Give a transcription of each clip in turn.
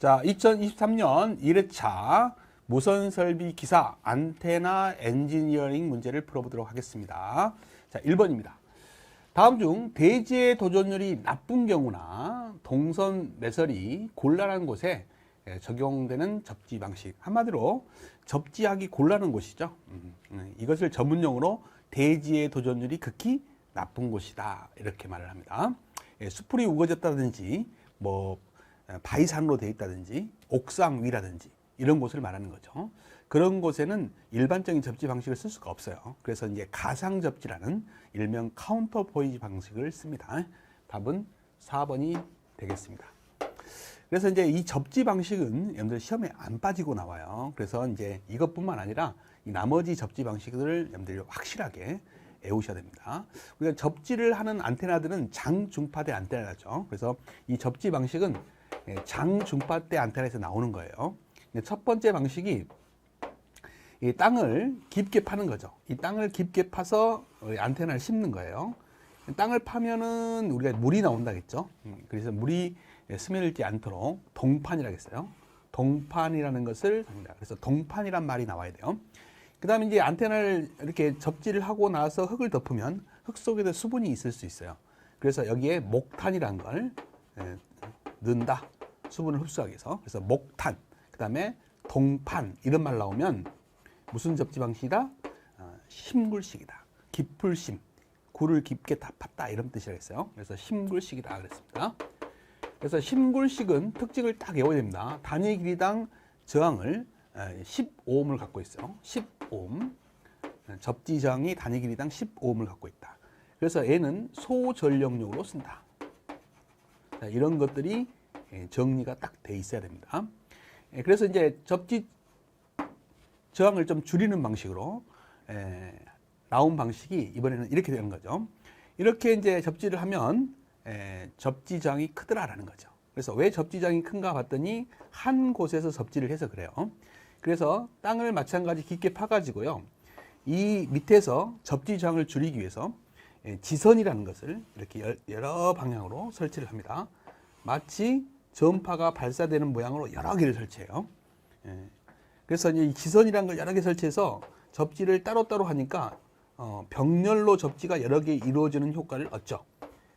자, 2023년 1회차 무선설비 기사 안테나 엔지니어링 문제를 풀어보도록 하겠습니다. 자, 1번입니다. 다음 중 대지의 도전율이 나쁜 경우나 동선 매설이 곤란한 곳에 적용되는 접지 방식. 한마디로 접지하기 곤란한 곳이죠. 이것을 전문용어로 대지의 도전율이 극히 나쁜 곳이다, 이렇게 말을 합니다. 수풀이 우거졌다든지 바위산으로 되어 있다든지 옥상 위라든지 이런 곳을 말하는 거죠. 그런 곳에는 일반적인 접지 방식을 쓸 수가 없어요. 그래서 이제 가상 접지라는 일명 카운터 포이지 방식을 씁니다. 답은 4번이 되겠습니다. 그래서 이제 이 접지 방식은 여러분들 시험에 안 빠지고 나와요. 그래서 이제 이것뿐만 아니라 이 나머지 접지 방식들을 여러분들이 확실하게 외우셔야 됩니다. 우리가 접지를 하는 안테나들은 장중파대 안테나죠. 그래서 이 접지 방식은 장중파대 안테나에서 나오는 거예요. 첫 번째 방식이 이 땅을 깊게 파는 거죠. 이 땅을 깊게 파서 안테나를 심는 거예요. 땅을 파면은 우리가 물이 나온다겠죠. 그래서 물이 스며들지 않도록 동판이라고 했어요. 동판이라는 것을 합니다. 그래서 동판이란 말이 나와야 돼요. 그 다음에 이제 안테나를 이렇게 접지를 하고 나서 흙을 덮으면 흙 속에도 수분이 있을 수 있어요. 그래서 여기에 목탄이라는 걸 넣는다. 수분을 흡수하기 위해서. 그래서 목탄, 그 다음에 동판, 이런 말 나오면 무슨 접지 방식이다? 심굴식이다. 깊을심, 굴을 깊게 다 팠다, 이런 뜻이라고 했어요. 그래서 심굴식이다 그랬습니다. 그래서 심굴식은 특징을 딱 외워야 됩니다. 단위 길이당 저항을 15옴을 갖고 있어요. 15옴. 접지 저항이 단위 길이당 15옴을 갖고 있다. 그래서 얘는 소전력용으로 쓴다. 자, 이런 것들이 정리가 딱 돼 있어야 됩니다. 그래서 이제 접지 저항을 좀 줄이는 방식으로 나온 방식이 이번에는 이렇게 되는 거죠. 이렇게 이제 접지를 하면 접지 저항이 크더라라는 거죠. 그래서 왜 접지 저항이 큰가 봤더니 한 곳에서 접지를 해서 그래요. 그래서 땅을 마찬가지 깊게 파가지고요. 이 밑에서 접지 저항을 줄이기 위해서 지선이라는 것을 이렇게 여러 방향으로 설치를 합니다. 마치 전파가 발사되는 모양으로 여러 개를 설치해요. 그래서 이제 이 지선이라는 걸 여러 개 설치해서 접지를 따로따로 하니까 병렬로 접지가 여러 개 이루어지는 효과를 얻죠.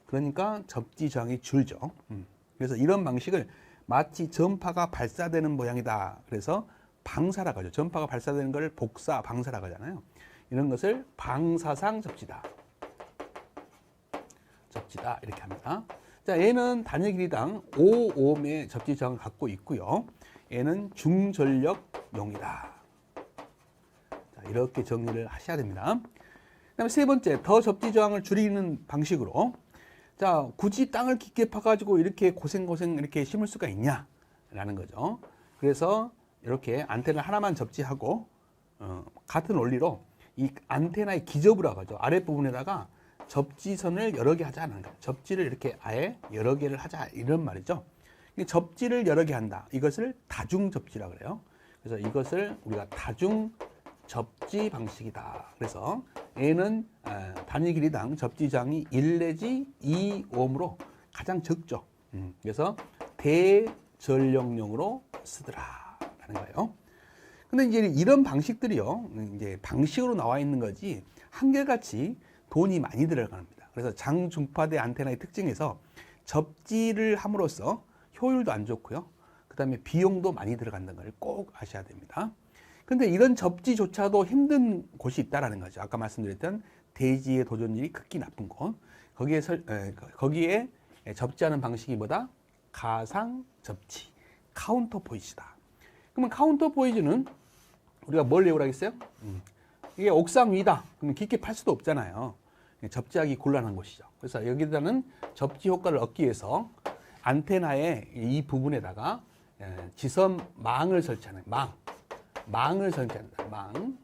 그러니까 접지 저항이 줄죠. 그래서 이런 방식을 마치 전파가 발사되는 모양이다. 그래서 방사라고 하죠. 전파가 발사되는 걸 복사, 방사라고 하잖아요. 이런 것을 방사상 접지다. 접지다, 이렇게 합니다. 자, 얘는 단위 길이당 5옴의 접지 저항을 갖고 있고요. 얘는 중전력용이다. 자, 이렇게 정리를 하셔야 됩니다. 그다음에 세 번째, 더 접지 저항을 줄이는 방식으로, 자, 굳이 땅을 깊게 파가지고 이렇게 고생고생 이렇게 심을 수가 있냐라는 거죠. 그래서 이렇게 안테나 하나만 접지하고 같은 원리로 이 안테나의 기접이라고 하죠. 아랫부분에다가 접지선을 여러 개 하자는 거예요. 접지를 이렇게 아예 여러 개를 하자, 이런 말이죠. 접지를 여러 개 한다. 이것을 다중 접지라고 그래요. 그래서 이것을 우리가 다중 접지 방식이다. 그래서 얘는 단위 길이당 접지 저항이 1 내지 2옴으로 가장 적죠. 그래서 대전력용으로 쓰더라라는 거예요. 근데 이제 이런 방식들이요, 이제 방식으로 나와 있는 거지 한결같이 돈이 많이 들어갑니다. 그래서 장중파대 안테나의 특징에서 접지를 함으로써 효율도 안 좋고요. 그 다음에 비용도 많이 들어간다는 걸 꼭 아셔야 됩니다. 근데 이런 접지조차도 힘든 곳이 있다라는 거죠. 아까 말씀드렸던 대지의 도전율이 극히 나쁜 곳. 거기에 접지하는 방식이 뭐다? 가상 접지, 카운터 포이지다. 그러면 카운터 포이지는 우리가 뭘 외우라고 했어요? 이게 옥상 위다. 그러면 깊게 팔 수도 없잖아요. 접지하기 곤란한 곳이죠. 그래서 여기다는 접지 효과를 얻기 위해서 안테나의 이 부분에다가 지선망을 설치하는 망을 설치한다. 망.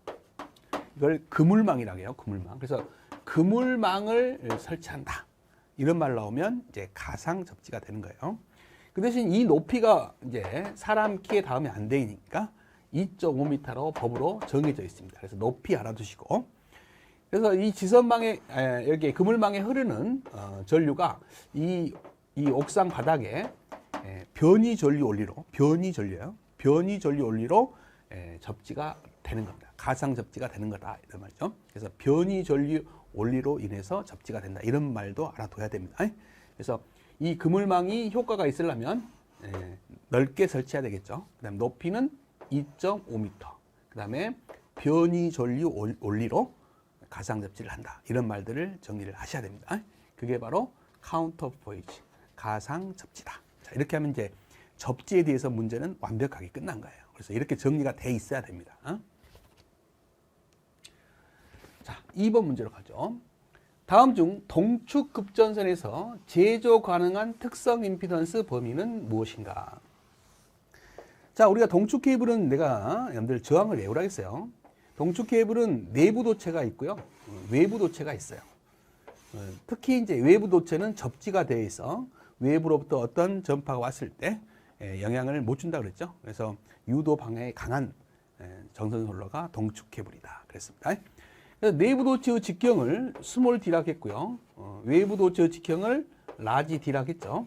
이걸 그물망이라고 해요. 그물망. 그래서 그물망을 설치한다. 이런 말 나오면 이제 가상 접지가 되는 거예요. 그 대신 이 높이가 이제 사람 키에 닿으면 안 되니까 2.5m로 법으로 정해져 있습니다. 그래서 높이 알아두시고, 그래서 이 지선망에 여기 그물망에 흐르는 전류가 이 옥상 바닥에 변이 전류 원리로 변이 전류 원리로 접지가 되는 겁니다. 가상 접지가 되는 거다 이런 말이죠. 그래서 변이 전류 원리로 인해서 접지가 된다 이런 말도 알아둬야 됩니다. 그래서 이 그물망이 효과가 있으려면 넓게 설치해야 되겠죠. 그다음 높이는 2.5m. 그다음에 변이 전류 원리로 가상 접지를 한다 이런 말들을 정리를 하셔야 됩니다. 그게 바로 카운터포이지 가상 접지다. 자, 이렇게 하면 이제 접지에 대해서 문제는 완벽하게 끝난 거예요. 그래서 이렇게 정리가 돼 있어야 됩니다. 자, 2번 문제로 가죠. 다음 중 동축 급전선에서 제조 가능한 특성 임피던스 범위는 무엇인가? 자, 우리가 동축 케이블은 내가 여러분들 저항을 외우라겠어요. 동축 케이블은 내부 도체가 있고요. 외부 도체가 있어요. 특히 이제 외부 도체는 접지가 되어 있어 외부로부터 어떤 전파가 왔을 때 영향을 못 준다 그랬죠. 그래서 유도 방향에 강한 정선 홀러가 동축 케이블이다 그랬습니다. 그래서 내부 도체의 직경을 스몰 D라고 했고요. 외부 도체의 직경을 라지 D라고 했죠.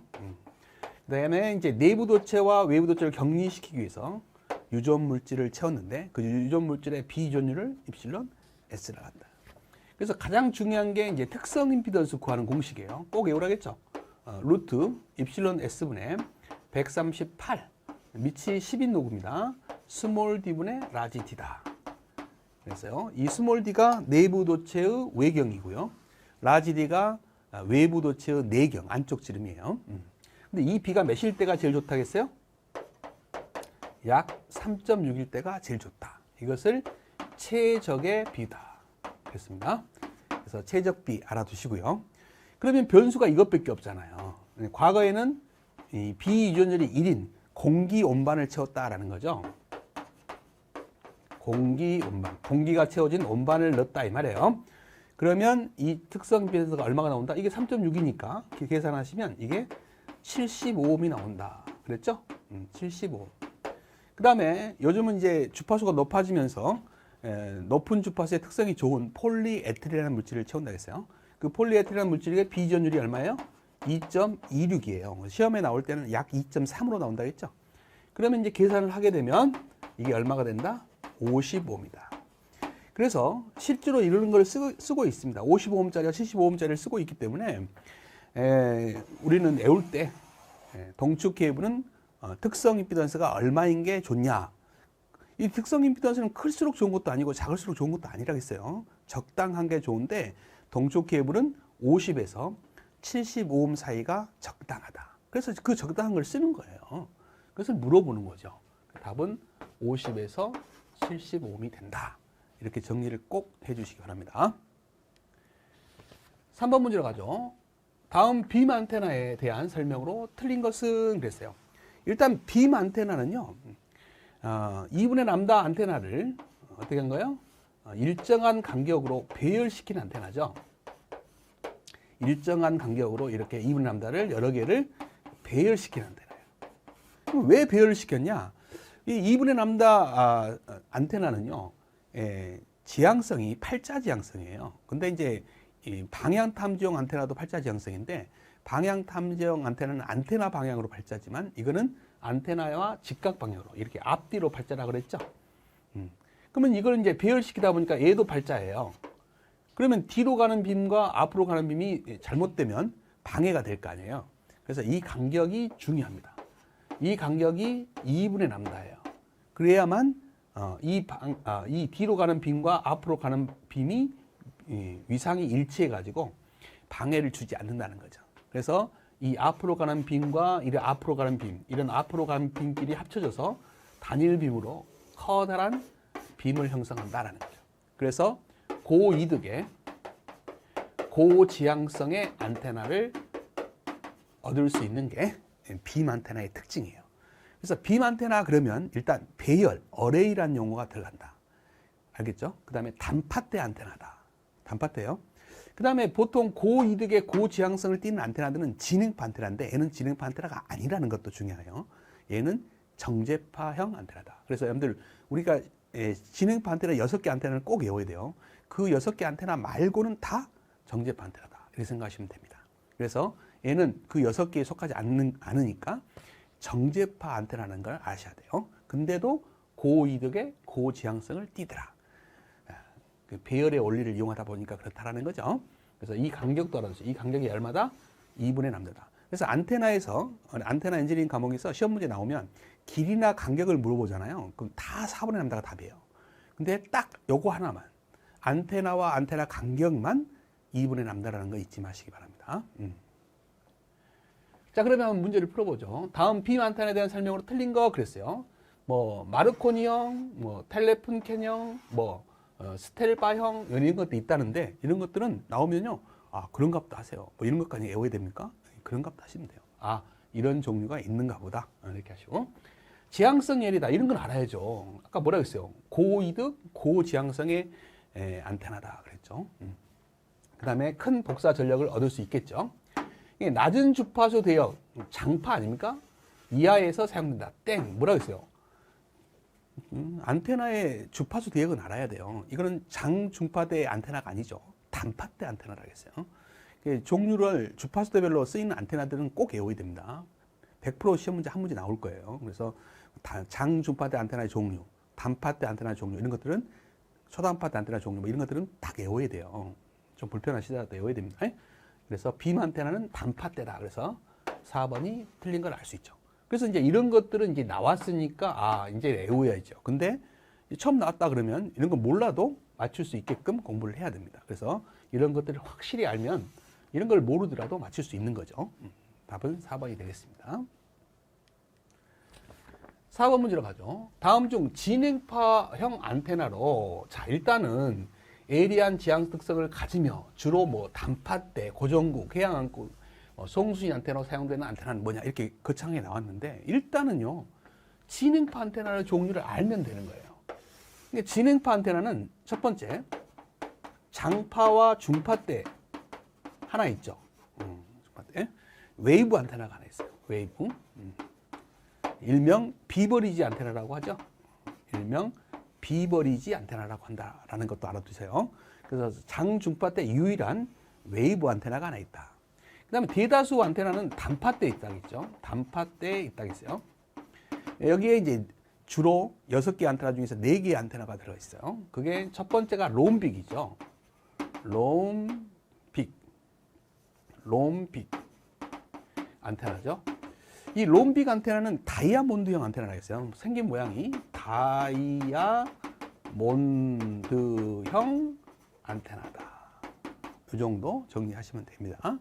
그다음에 이제 내부 도체와 외부 도체를 격리시키기 위해서 유전 물질을 채웠는데 그 유전 물질의 비유전율을 입실론 S라고 한다. 그래서 가장 중요한 게 이제 특성 임피던스 구하는 공식이에요. 꼭 외우라겠죠. 루트 입실론 S분의 138 밑이 10인 노구입니다. 스몰 D분의 라지 D다. 그래서요. 이 스몰 D가 내부 도체의 외경이고요. 라지 D가 외부 도체의 내경, 안쪽 지름이에요. 근데 이 B가 몇일 때가 제일 좋다겠어요? 약 3.6일 때가 제일 좋다. 이것을 최적의 B다. 그랬습니다. 그래서 최적 B 알아두시고요. 그러면 변수가 이것밖에 없잖아요. 과거에는 이 B 유전율이 1인 공기 온반을 채웠다라는 거죠. 공기 온반, 공기가 채워진 온반을 넣었다 이 말이에요. 그러면 이 특성 변수가 얼마가 나온다? 이게 3.6이니까 계산하시면 이게 75옴이 나온다. 그랬죠? 75옴. 그 다음에 요즘은 이제 주파수가 높아지면서 높은 주파수의 특성이 좋은 폴리에틸이라는 물질을 채운다 했어요. 그 폴리에틸이라는 물질의 비전율이 얼마예요? 2.26이에요. 시험에 나올 때는 약 2.3으로 나온다 했죠. 그러면 이제 계산을 하게 되면 이게 얼마가 된다? 55입니다. 그래서 실제로 이런 걸 쓰고 있습니다. 55옴짜리와 75옴짜리를 쓰고 있기 때문에 우리는 외울 때 동축 케이블은 특성 임피던스가 얼마인 게 좋냐. 이 특성 임피던스는 클수록 좋은 것도 아니고 작을수록 좋은 것도 아니라겠어요. 적당한 게 좋은데 동축 케이블은 50에서 75옴 사이가 적당하다. 그래서 그 적당한 걸 쓰는 거예요. 그래서 물어보는 거죠. 답은 50에서 75옴이 된다. 이렇게 정리를 꼭 해주시기 바랍니다. 3번 문제로 가죠. 다음 빔 안테나에 대한 설명으로 틀린 것은 그랬어요. 일단 빔 안테나는요. 2분의 람다 안테나를 어떻게 한 거예요? 일정한 간격으로 배열시킨 안테나죠. 일정한 간격으로 이렇게 2분의 람다를 여러 개를 배열시킨 안테나예요. 그럼 왜 배열을 시켰냐? 이 2분의 람다 안테나는요. 지향성이 팔자 지향성이에요. 근데 이제 이 방향 탐지용 안테나도 팔자 지향성인데 방향 탐지용 안테나는 안테나 방향으로 팔자지만 이거는 안테나와 직각 방향으로 이렇게 앞뒤로 팔자라 그랬죠. 그러면 이걸 이제 배열시키다 보니까 얘도 팔자예요. 그러면 뒤로 가는 빔과 앞으로 가는 빔이 잘못되면 방해가 될 거 아니에요. 그래서 이 간격이 중요합니다. 이 간격이 2분의 람다예요. 그래야만 이 뒤로 가는 빔과 앞으로 가는 빔이 위상이 일치해 가지고 방해를 주지 않는다는 거죠. 그래서 이 앞으로 가는 빔과 이런 앞으로 가는 빔, 이런 앞으로 가는 빔끼리 합쳐져서 단일 빔으로 커다란 빔을 형성한다라는 거죠. 그래서 고이득의 고지향성의 안테나를 얻을 수 있는 게 빔 안테나의 특징이에요. 그래서 빔 안테나 그러면 일단 배열, 어레이라는 용어가 들어간다. 알겠죠? 그 다음에 단파대 안테나다. 단파대요. 그 다음에 보통 고이득의 고지향성을 띠는 안테나들은 진행파 안테나인데 얘는 진행파 안테나가 아니라는 것도 중요해요. 얘는 정제파형 안테나다. 그래서 여러분들 우리가 진행파 안테나 6개 안테나를 꼭 외워야 돼요. 그 6개 안테나 말고는 다 정제파 안테나다. 이렇게 생각하시면 됩니다. 그래서 얘는 그 6개에 속하지 않으니까 정제파 안테나라는 걸 아셔야 돼요. 근데도 고이득의 고지향성을 띠더라. 그 배열의 원리를 이용하다 보니까 그렇다라는 거죠. 그래서 이 간격도 알아두세요. 이 간격이 얼마다? 2분의 남자다. 그래서 안테나에서, 안테나 엔지니어링 과목에서 시험 문제 나오면 길이나 간격을 물어보잖아요. 그럼 다 4분의 남자가 답이에요. 근데 딱 요거 하나만, 안테나와 안테나 간격만 2분의 남자라는 거 잊지 마시기 바랍니다. 자, 그러면 문제를 풀어보죠. 다음 빔 안테나에 대한 설명으로 틀린 거 그랬어요. 뭐 마르코니형, 뭐 텔레푼캔형, 뭐 스텔바형 이런 것도 있다는데, 이런 것들은 나오면요, 아 그런 값도 하세요. 뭐 이런 것까지 외워야 됩니까? 그런 값도 하시면 돼요. 아 이런 종류가 있는가 보다 이렇게 하시고, 지향성 예리다 이런 건 알아야죠. 아까 뭐라 그랬어요? 고이득 고지향성의 안테나다 그랬죠. 그 다음에 큰 복사 전력을 얻을 수 있겠죠. 이게 낮은 주파수 대역 장파 아닙니까? 이하에서 사용된다. 땡 뭐라 그랬어요? 안테나의 주파수 대역은 알아야 돼요. 이거는 장중파대 안테나가 아니죠. 단파대 안테나라 했어요. 종류를 주파수대별로 쓰이는 안테나들은 꼭 외워야 됩니다. 100% 시험 문제 한 문제 나올 거예요. 그래서 장중파대 안테나의 종류, 단파대 안테나의 종류 이런 것들은, 초단파대 안테나 종류 뭐 이런 것들은 다 외워야 돼요. 좀 불편하시더라도 외워야 됩니다. 그래서 빔 안테나는 단파대다. 그래서 4번이 틀린 걸 알 수 있죠. 그래서 이제 이런 것들은 이제 나왔으니까 아 이제 외워야죠. 근데 처음 나왔다 그러면 이런 거 몰라도 맞출 수 있게끔 공부를 해야 됩니다. 그래서 이런 것들을 확실히 알면 이런 걸 모르더라도 맞출 수 있는 거죠. 답은 4번이 되겠습니다. 4번 문제로 가죠. 다음 중 진행파형 안테나로, 자 일단은 예리한 지향 특성을 가지며 주로 뭐 단파대, 고정국, 해양안국, 송수인 안테나로 사용되는 안테나는 뭐냐 이렇게 거창하게 나왔는데, 일단은요 진행파 안테나의 종류를 알면 되는 거예요. 그러니까 진행파 안테나는 첫 번째 장파와 중파대 하나 있죠. 중파대. 웨이브 안테나가 하나 있어요. 웨이브. 일명 비버리지 안테나라고 하죠. 일명 비버리지 안테나라고 한다라는 것도 알아두세요. 그래서 장중파대 유일한 웨이브 안테나가 하나 있다. 그 다음에 대다수 안테나는 단파대에 있다겠죠. 단파대에 있다겠어요. 여기에 이제 주로 6개 안테나 중에서 4개의 안테나가 들어있어요. 그게 첫 번째가 롬빅이죠. 롬빅 안테나죠. 이 롬빅 안테나는 다이아몬드형 안테나라 했어요. 생긴 모양이 다이아몬드형 안테나다. 이 정도 정리하시면 됩니다.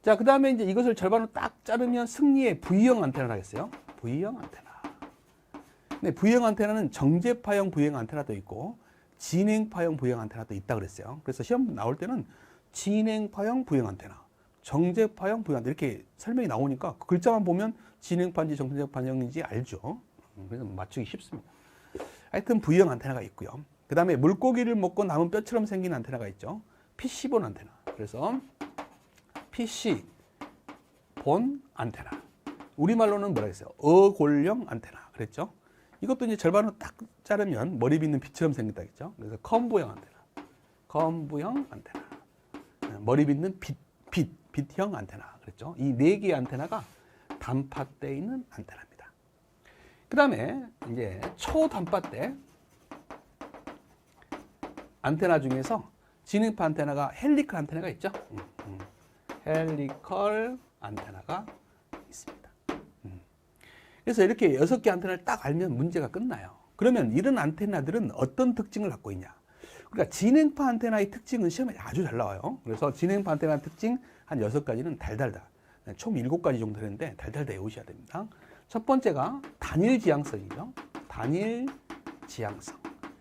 자, 그 다음에 이제 이것을 절반으로 딱 자르면 승리의 V형 안테나라 했어요. V형 안테나. 네, V형 안테나는 정제파형 V형 안테나도 있고 진행파형 V형 안테나도 있다 그랬어요. 그래서 시험 나올 때는 진행파형 V형 안테나, 정제파형 V형 안테나 이렇게 설명이 나오니까 그 글자만 보면 진행파인지 정제파형인지 알죠. 그래서 맞추기 쉽습니다. 하여튼 V형 안테나가 있고요. 그 다음에 물고기를 먹고 남은 뼈처럼 생긴 안테나가 있죠. PC본 안테나. 그래서 PC본 안테나. 우리말로는 뭐라 했어요? 어골형 안테나. 그랬죠? 이것도 이제 절반으로 딱 자르면 머리 빗는 빛처럼 생긴다겠죠? 그래서 컴브형 안테나. 컴브형 안테나. 머리 빗는 빛형 안테나. 그랬죠? 이 4개의 안테나가 단파대에 있는 안테나입니다. 그 다음에 이제 초단파대 안테나 중에서 진행파 안테나가 헬리컬 안테나가 있죠? 헬리컬 안테나가 있습니다. 그래서 이렇게 6개 안테나를 딱 알면 문제가 끝나요. 그러면 이런 안테나들은 어떤 특징을 갖고 있냐? 그러니까 진행파 안테나의 특징은 시험에 아주 잘 나와요. 그래서 진행파 안테나 특징 한 6가지는 달달다. 총 7가지 정도 되는데 달달다 외우셔야 됩니다. 첫 번째가 단일 지향성이죠. 단일 지향성.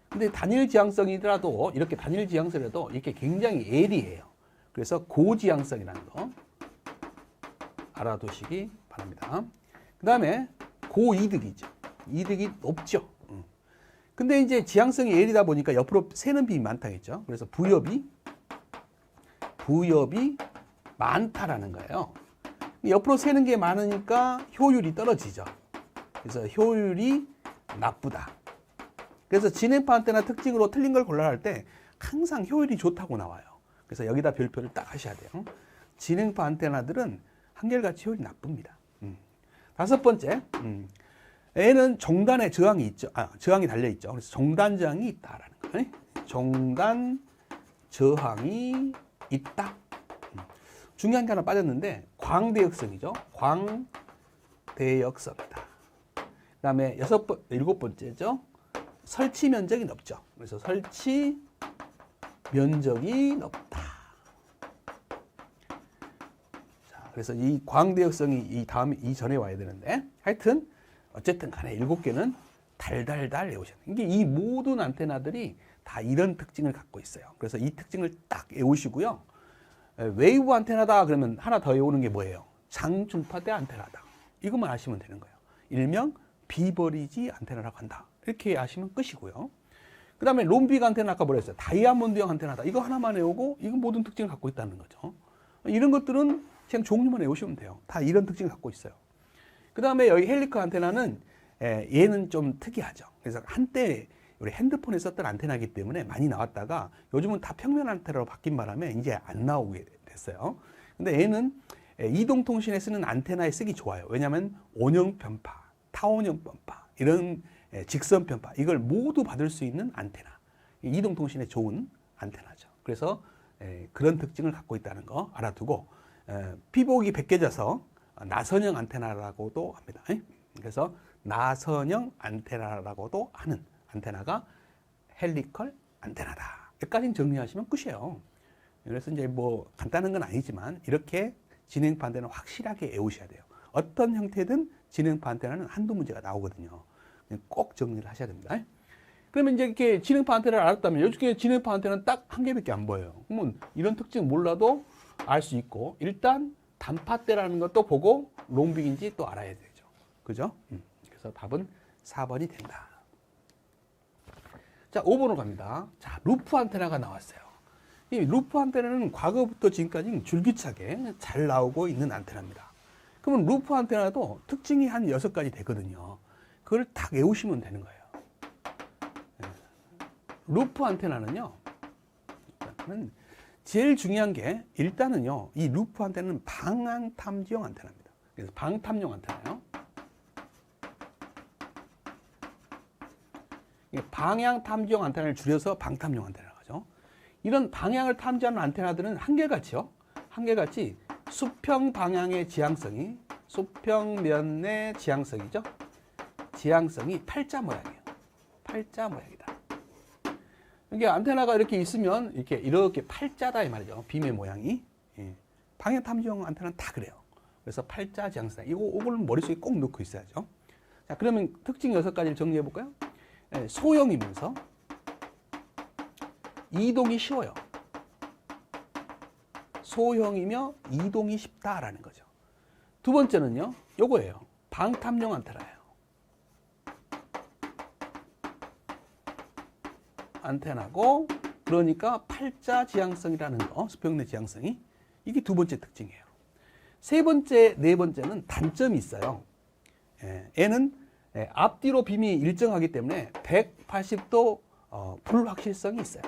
근데 단일 지향성이더라도 이렇게 단일 지향성이라도 이렇게 굉장히 예리해요. 그래서 고지향성이라는 거 알아두시기 바랍니다. 그 다음에 고이득이죠. 이득이 높죠. 근데 이제 지향성이 예리다 보니까 옆으로 새는 빔이 많다겠죠. 그래서 부엽이 많다라는 거예요. 옆으로 새는 게 많으니까 효율이 떨어지죠. 그래서 효율이 나쁘다. 그래서 진행파 안테나 특징으로 틀린 걸 골라야 할 때 항상 효율이 좋다고 나와요. 그래서 여기다 별표를 딱 하셔야 돼요. 진행파 안테나들은 한결같이 효율이 나쁩니다. 다섯 번째, 얘는 종단에 저항이 있죠. 저항이 달려 있죠. 그래서 종단 저항이 있다라는 거예요. 종단 저항이 있다. 중요한 게 하나 빠졌는데 광대역성이죠. 광대역성이다. 그다음에 일곱 번째죠. 설치 면적이 넓죠. 그래서 설치 면적이 넓다. 자, 그래서 이 광대역성이 이 전에 와야 되는데 하여튼 어쨌든 간에 7개는 달달달 외우셔야 돼요. 이게 이 모든 안테나들이 다 이런 특징을 갖고 있어요. 그래서 이 특징을 딱 외우시고요. 웨이브 안테나다 그러면 하나 더 외우는 게 뭐예요? 장중파대 안테나다. 이것만 아시면 되는 거예요. 일명 비버리지 안테나라고 한다. 이렇게 아시면 끝이고요. 그 다음에 롬빅 안테나 아까 뭐라 했어요? 다이아몬드형 안테나다. 이거 하나만 외우고 이건 모든 특징을 갖고 있다는 거죠. 이런 것들은 그냥 종류만 외우시면 돼요. 다 이런 특징을 갖고 있어요. 그 다음에 여기 헬리커 안테나는 얘는 좀 특이하죠. 그래서 한때 우리 핸드폰에 썼던 안테나이기 때문에 많이 나왔다가 요즘은 다 평면 안테나로 바뀐 바람에 이제 안 나오게 됐어요. 근데 얘는 이동통신에 쓰는 안테나에 쓰기 좋아요. 왜냐하면 원형 편파, 타원형 편파, 이런 직선 편파 이걸 모두 받을 수 있는 안테나. 이동통신에 좋은 안테나죠. 그래서 그런 특징을 갖고 있다는 거 알아두고 피복이 벗겨져서 나선형 안테나라고도 합니다. 그래서 나선형 안테나라고도 하는 안테나가 헬리컬 안테나다. 여기까지는 정리하시면 끝이에요. 그래서 이제 뭐 간단한 건 아니지만 이렇게 진행파 안테나는 확실하게 외우셔야 돼요. 어떤 형태든 진행파 안테나는 한두 문제가 나오거든요. 꼭 정리를 하셔야 됩니다. 그러면 이제 이렇게 진행파 안테나를 알았다면 요즘에 진행파 안테나는 딱 한 개밖에 안 보여요. 그러면 이런 특징 몰라도 알 수 있고 일단 단파대라는 것도 보고 롱빅인지 또 알아야 되죠. 그죠? 그래서 답은 4번이 된다. 자, 5번으로 갑니다. 자, 루프 안테나가 나왔어요. 이 루프 안테나는 과거부터 지금까지 줄기차게 잘 나오고 있는 안테나입니다. 그러면 루프 안테나도 특징이 한 6가지 되거든요. 그걸 딱 외우시면 되는 거예요. 루프 안테나는요, 제일 중요한 게 일단은요, 이 루프 안테나는 방향 탐지용 안테나입니다. 그래서 방탐용 안테나예요. 방향 탐지용 안테나를 줄여서 방탐용 안테나라고 하죠. 이런 방향을 탐지하는 안테나들은 한결같이요. 한결같이 수평 방향의 지향성이 수평면의 지향성이죠. 지향성이 팔자 모양이에요. 팔자 모양이다. 이게 안테나가 이렇게 있으면 이렇게 팔자다 이 말이죠. 빔의 모양이. 방향 탐지용 안테나는 다 그래요. 그래서 팔자 지향성. 이걸 머릿속에 꼭 넣고 있어야죠. 자, 그러면 특징 6가지를 정리해 볼까요? 소형이면서 이동이 쉬워요. 소형이며 이동이 쉽다라는 거죠. 두 번째는요, 요거예요. 방탐용 안테나예요. 안테나고, 그러니까 팔자 지향성이라는 거, 수평내 지향성이, 이게 두 번째 특징이에요. 세 번째, 네 번째는 단점이 있어요. 얘는 앞뒤로 빔이 일정하기 때문에 180도 불확실성이 있어요.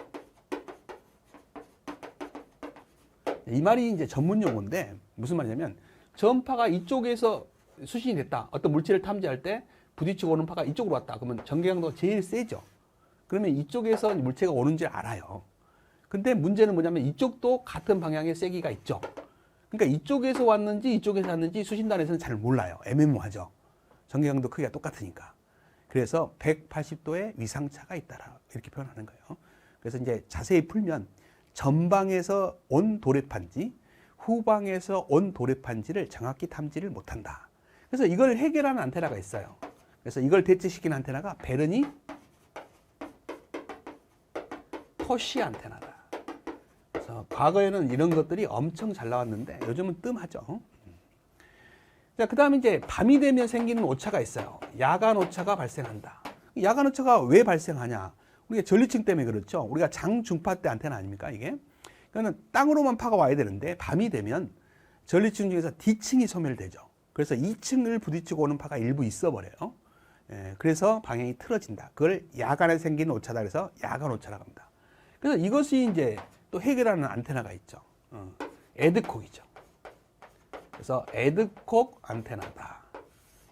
이 말이 이제 전문 용어인데 무슨 말이냐면 전파가 이쪽에서 수신이 됐다. 어떤 물체를 탐지할 때 부딪히고 오는 파가 이쪽으로 왔다. 그러면 전개강도가 제일 세죠. 그러면 이쪽에서 물체가 오는지 알아요. 근데 문제는 뭐냐면 이쪽도 같은 방향의 세기가 있죠. 그러니까 이쪽에서 왔는지 이쪽에서 왔는지 수신단에서는 잘 몰라요. 애매모호하죠. 전개강도 크기가 똑같으니까. 그래서 180도의 위상차가 있다라 이렇게 표현하는 거예요. 그래서 이제 자세히 풀면 전방에서 온 도래판지, 후방에서 온 도래판지를 정확히 탐지를 못한다. 그래서 이걸 해결하는 안테나가 있어요. 그래서 이걸 대체시키는 안테나가 베르니 토시 안테나다. 그래서 과거에는 이런 것들이 엄청 잘 나왔는데 요즘은 뜸하죠. 자, 그 다음에 이제 밤이 되면 생기는 오차가 있어요. 야간 오차가 발생한다. 야간 오차가 왜 발생하냐? 우리가 전리층 때문에 그렇죠. 우리가 장중파 때 안테나 아닙니까, 이게? 그러니까 땅으로만 파가 와야 되는데 밤이 되면 전리층 중에서 D층이 소멸되죠. 그래서 2층을 부딪히고 오는 파가 일부 있어 버려요. 그래서 방향이 틀어진다. 그걸 야간에 생기는 오차다. 그래서 야간 오차라고 합니다. 그래서 이것이 이제 또 해결하는 안테나가 있죠. 에드콕이죠. 그래서 에드콕 안테나다.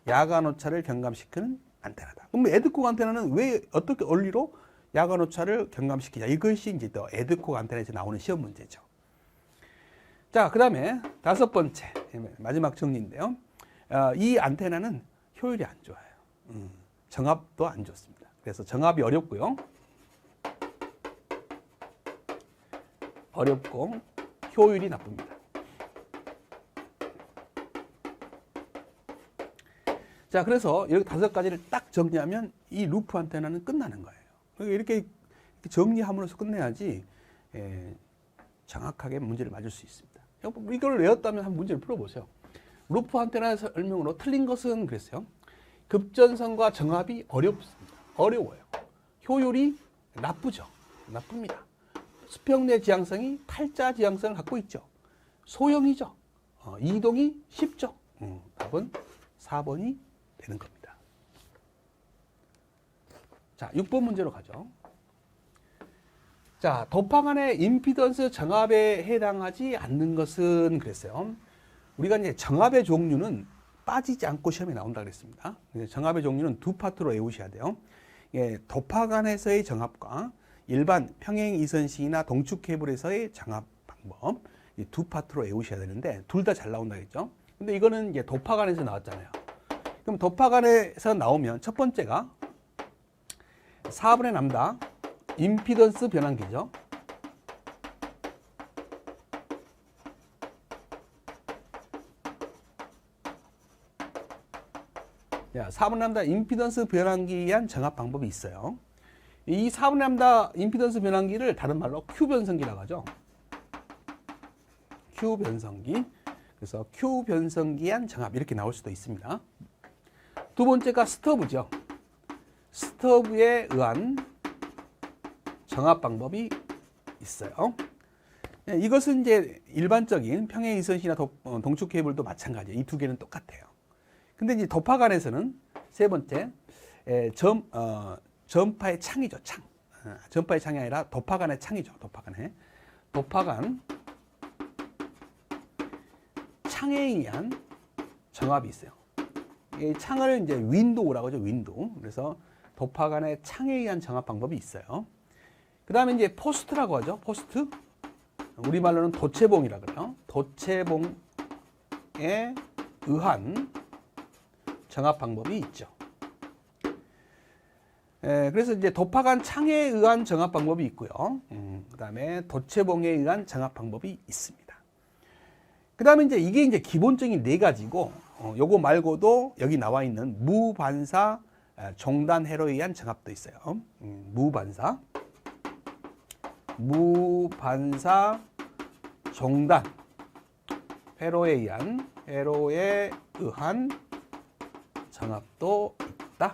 야간 오차를 경감시키는 안테나다. 그럼 에드콕 안테나는 왜 어떻게 원리로 야간 오차를 경감시키냐? 이것이 이제 또 에드콕 안테나에서 나오는 시험 문제죠. 자, 그다음에 다섯 번째 마지막 정리인데요. 이 안테나는 효율이 안 좋아요. 정압도 안 좋습니다. 그래서 정압이 어렵고요. 어렵고 효율이 나쁩니다. 자, 그래서 이렇게 다섯 가지를 딱 정리하면 이 루프 안테나는 끝나는 거예요. 이렇게 정리함으로써 끝내야지 정확하게 문제를 맞을 수 있습니다. 이걸 외웠다면 한 문제를 풀어보세요. 루프 안테나 설명으로 틀린 것은 그랬어요. 급전선과 정압이 어렵습니다. 어려워요. 효율이 나쁘죠. 나쁩니다. 수평 내 지향성이 팔자 지향성을 갖고 있죠. 소형이죠. 이동이 쉽죠. 답은 4번이 되는 겁니다. 자, 6번 문제로 가죠. 자, 도파간의 임피던스 정압에 해당하지 않는 것은 그랬어요. 우리가 이제 정압의 종류는 빠지지 않고 시험에 나온다 그랬습니다. 정압의 종류는 두 파트로 외우셔야 돼요. 도파간에서의 정압과 일반 평행 이선식이나 동축 케이블에서의 정압 방법, 이 두 파트로 외우셔야 되는데 둘 다 잘 나온다 그랬죠. 근데 이거는 이제 도파간에서 나왔잖아요. 그럼 도파간에서 나오면 첫 번째가 4분의 람다 임피던스 변환기죠. 자, 4분의 람다 임피던스 변환기에 의한 정압 방법이 있어요. 이 4분의 람다 임피던스 변환기를 다른 말로 Q 변성기라고 하죠. Q 변성기. 그래서 Q 변성기에 의한 정압 이렇게 나올 수도 있습니다. 두 번째가 스터브죠. 스터브에 의한 정압 방법이 있어요. 이것은 이제 일반적인 평행 이선식이나 동축 케이블도 마찬가지예요. 이 두 개는 똑같아요. 근데 이제 도파간에서는 세 번째 전파의 창이죠. 창. 전파의 창이 아니라 도파간의 창이죠. 도파간 창에 의한 정압이 있어요. 이 창을 이제 윈도우라고 하죠. 윈도우. 그래서 도파간의 창에 의한 정압 방법이 있어요. 그 다음에 이제 포스트라고 하죠. 포스트. 우리말로는 도체봉이라고 그래요. 도체봉에 의한 정압 방법이 있죠. 그래서 이제 도파간 창에 의한 정압 방법이 있고요. 그 다음에 도체봉에 의한 정압 방법이 있습니다. 그 다음에 이게 이제 기본적인 네 가지고, 요거 말고도 여기 나와 있는 무반사 종단 회로에 의한 정압도 있어요. 무반사 종단 회로에 의한 정압도 있다.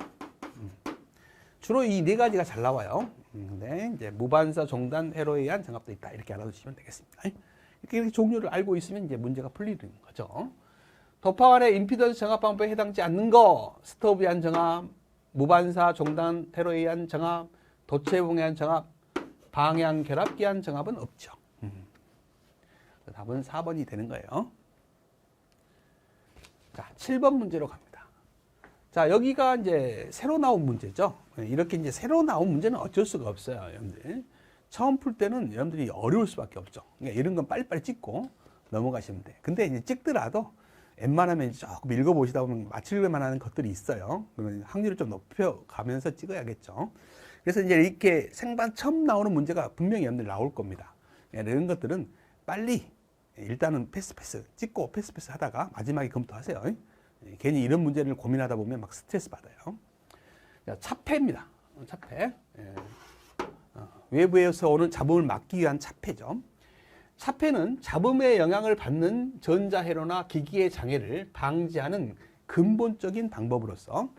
주로 이 네 가지가 잘 나와요. 근데 이제 무반사 종단 회로에 의한 정압도 있다. 이렇게 알아두시면 되겠습니다. 이렇게 종류를 알고 있으면 이제 문제가 풀리는 거죠. 도파간의 임피던스 정압 방법에 해당하지 않는 거, 스토브에 의한 정압, 무반사 종단 회로에 의한 정압, 도체봉에 의한 정압, 방향 결합기에 의한 정압은 없죠. 답은 4번이 되는 거예요. 자, 7번 문제로 갑니다. 자, 여기가 이제 새로 나온 문제죠. 이렇게 이제 새로 나온 문제는 어쩔 수가 없어요, 여러분들. 처음 풀 때는 여러분들이 어려울 수밖에 없죠. 그러니까 이런 건 빨리빨리 찍고 넘어가시면 돼. 근데 이제 찍더라도 웬만하면 조금 읽어보시다 보면 맞힐 만한 것들이 있어요. 그러면 확률을 좀 높여가면서 찍어야겠죠. 그래서 이제 이렇게 생반 처음 나오는 문제가 분명히 여러분들 나올 겁니다. 이런 것들은 빨리 일단은 패스 찍고 패스 하다가 마지막에 검토하세요. 괜히 이런 문제를 고민하다 보면 막 스트레스 받아요. 자, 차폐입니다. 차폐. 외부에서 오는 잡음을 막기 위한 차폐죠. 차폐는 잡음의 영향을 받는 전자회로나 기기의 장애를 방지하는 근본적인 방법으로서,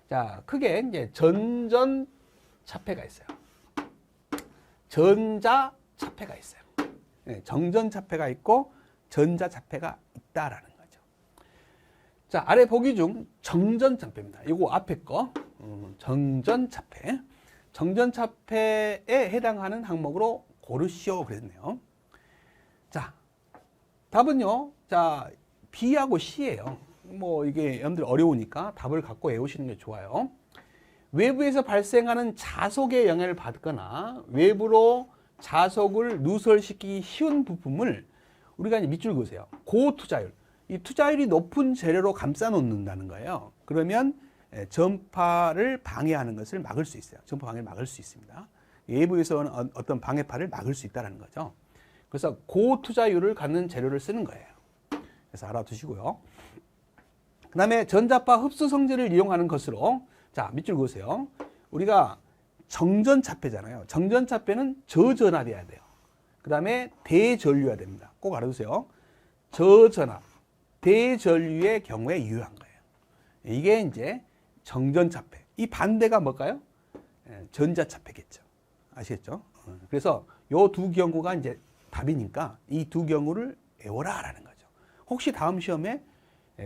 자, 크게 이제 전전 차폐가 있어요. 전자 차폐가 있어요. 정전 차폐가 있고 전자 차폐가 있다라는 거죠. 자, 아래 보기 중 정전 차폐입니다. 이거 앞에 거 정전 차폐. 정전 차폐에 해당하는 항목으로 고르시오 그랬네요. 자, 답은요. 자, B하고 C예요. 뭐 이게 여러분들 어려우니까 답을 갖고 외우시는 게 좋아요. 외부에서 발생하는 자속에 영향을 받거나 외부로 자속을 누설시키기 쉬운 부품을 우리가 이제 밑줄 그으세요. 고투자율. 이 투자율이 높은 재료로 감싸 놓는다는 거예요. 그러면 전파를 방해하는 것을 막을 수 있어요. 전파 방해를 막을 수 있습니다. 외부에서 오는 어떤 방해파를 막을 수 있다는 거죠. 그래서 고투자율을 갖는 재료를 쓰는 거예요. 그래서 알아두시고요. 그 다음에 전자파 흡수 성질을 이용하는 것으로, 자, 밑줄 그으세요. 우리가 정전차폐잖아요. 정전차폐는 저전압이어야 돼요. 그 다음에 대전류여야 됩니다. 꼭 알아두세요. 저전압, 대전류의 경우에 유효한 거예요. 이게 이제 정전차폐. 이 반대가 뭘까요? 전자차폐겠죠. 아시겠죠? 그래서 요 두 경우가 이제 답이니까 이 두 경우를 외워라라는 거죠. 혹시 다음 시험에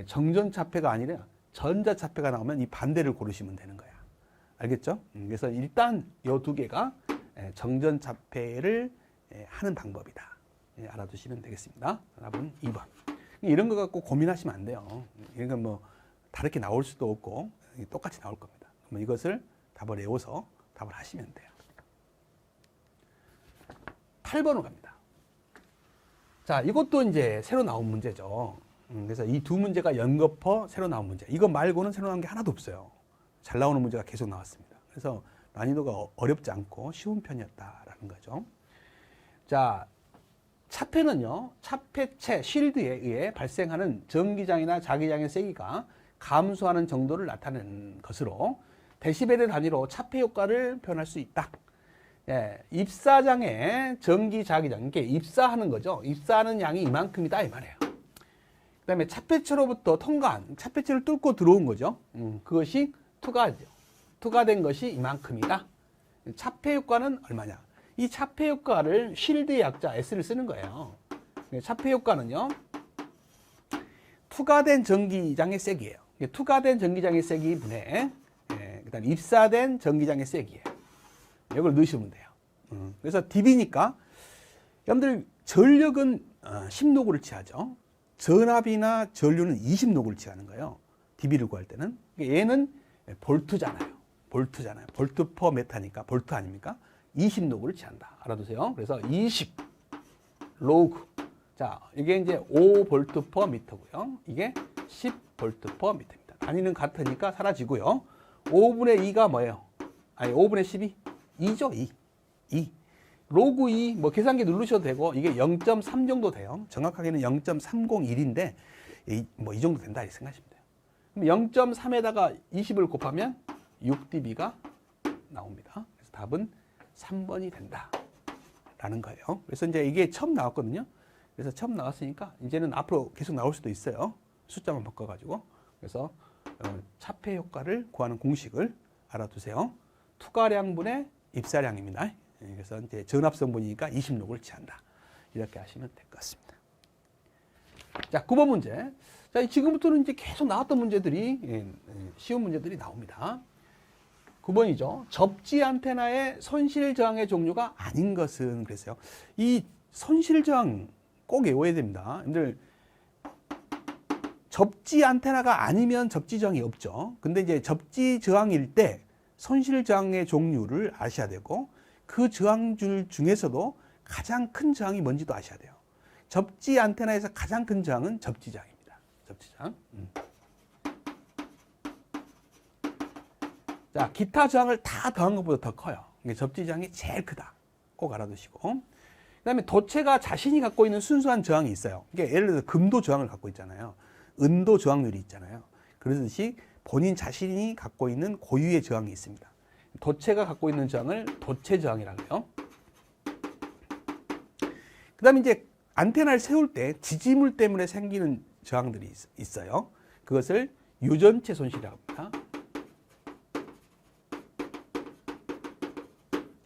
정전차폐가 아니라 전자차폐가 나오면 이 반대를 고르시면 되는 거야. 알겠죠? 그래서 일단 요 두 개가 정전차폐를 하는 방법이다. 알아두시면 되겠습니다. 답은 2번. 이런 거 갖고 고민하시면 안 돼요. 이건 뭐 다르게 나올 수도 없고 똑같이 나올 겁니다. 그럼 이것을 답을 외워서 답을 하시면 돼요. 8번으로 갑니다. 자, 이것도 이제 새로 나온 문제죠. 그래서 이 두 문제가 연거퍼 새로 나온 문제. 이거 말고는 새로 나온 게 하나도 없어요. 잘 나오는 문제가 계속 나왔습니다. 그래서 난이도가 어렵지 않고 쉬운 편이었다라는 거죠. 자, 차폐는요, 차폐체, 쉴드에 의해 발생하는 전기장이나 자기장의 세기가 감소하는 정도를 나타내는 것으로 데시벨의 단위로 차폐 효과를 표현할 수 있다. 예, 입사장의 전기 자기장, 이게 입사하는 거죠. 입사하는 양이 이만큼이다 이 말이에요. 그 다음에 차폐체로부터 통과한, 차폐체를 뚫고 들어온 거죠. 그것이 투과죠. 투과된 것이 이만큼이다. 차폐 효과는 얼마냐? 이 차폐 효과를 쉴드의 약자 S를 쓰는 거예요. 차폐 효과는요, 투과된 전기장의 세기예요. 투과된 전기장의 세기 분의 그다음 입사된 전기장의 세기예요. 이걸 넣으시면 돼요. 그래서 dB니까 여러분들 전력은 10노구를 취하죠. 전압이나 전류는 20노구를 취하는 거예요. dB를 구할 때는. 얘는 볼트잖아요. 볼트잖아요. 볼트 퍼 메타니까 볼트 아닙니까? 20노구를 취한다. 알아두세요. 그래서 20 로그. 자, 이게 이제 5볼트 퍼 미터고요. 이게 10볼트 퍼 미터입니다. 단위는 같으니까 사라지고요. 5분의 2가 뭐예요? 아니, 5분의 10이 2죠, 2. 로그 2, 뭐 계산기 누르셔도 되고, 이게 0.3 정도 돼요. 정확하게는 0.301인데, 뭐 이 정도 된다, 이렇게 생각하시면 돼요. 그럼 0.3에다가 20을 곱하면 6dB가 나옵니다. 그래서 답은 3번이 된다. 라는 거예요. 그래서 이제 이게 처음 나왔거든요. 그래서 처음 나왔으니까 이제는 앞으로 계속 나올 수도 있어요. 숫자만 바꿔가지고. 그래서 차폐 효과를 구하는 공식을 알아두세요. 투과량분의 입사량입니다. 그래서 이제 전압성분이니까 20녹을 취한다. 이렇게 하시면 될 것 같습니다. 자, 9번 문제. 자, 지금부터는 이제 계속 나왔던 문제들이, 쉬운 문제들이 나옵니다. 9번이죠. 접지 안테나의 손실 저항의 종류가 아닌 것은 그랬어요. 이 손실 저항 꼭 외워야 됩니다. 여러분들, 접지 안테나가 아니면 접지 저항이 없죠. 근데 이제 접지 저항일 때 손실 저항의 종류를 아셔야 되고, 그 저항줄 중에서도 가장 큰 저항이 뭔지도 아셔야 돼요. 접지 안테나에서 가장 큰 저항은 접지 저항입니다. 접지 저항. 자, 기타 저항을 다 더한 것보다 더 커요. 접지 저항이 제일 크다. 꼭 알아두시고. 그 다음에 도체가 자신이 갖고 있는 순수한 저항이 있어요. 이게 예를 들어서 금도 저항을 갖고 있잖아요. 은도 저항률이 있잖아요. 그러듯이 본인 자신이 갖고 있는 고유의 저항이 있습니다. 도체가 갖고 있는 저항을 도체 저항이라고 해요. 그 다음에 이제 안테나를 세울 때 지지물 때문에 생기는 저항들이 있어요. 그것을 유전체 손실이라고 합니다.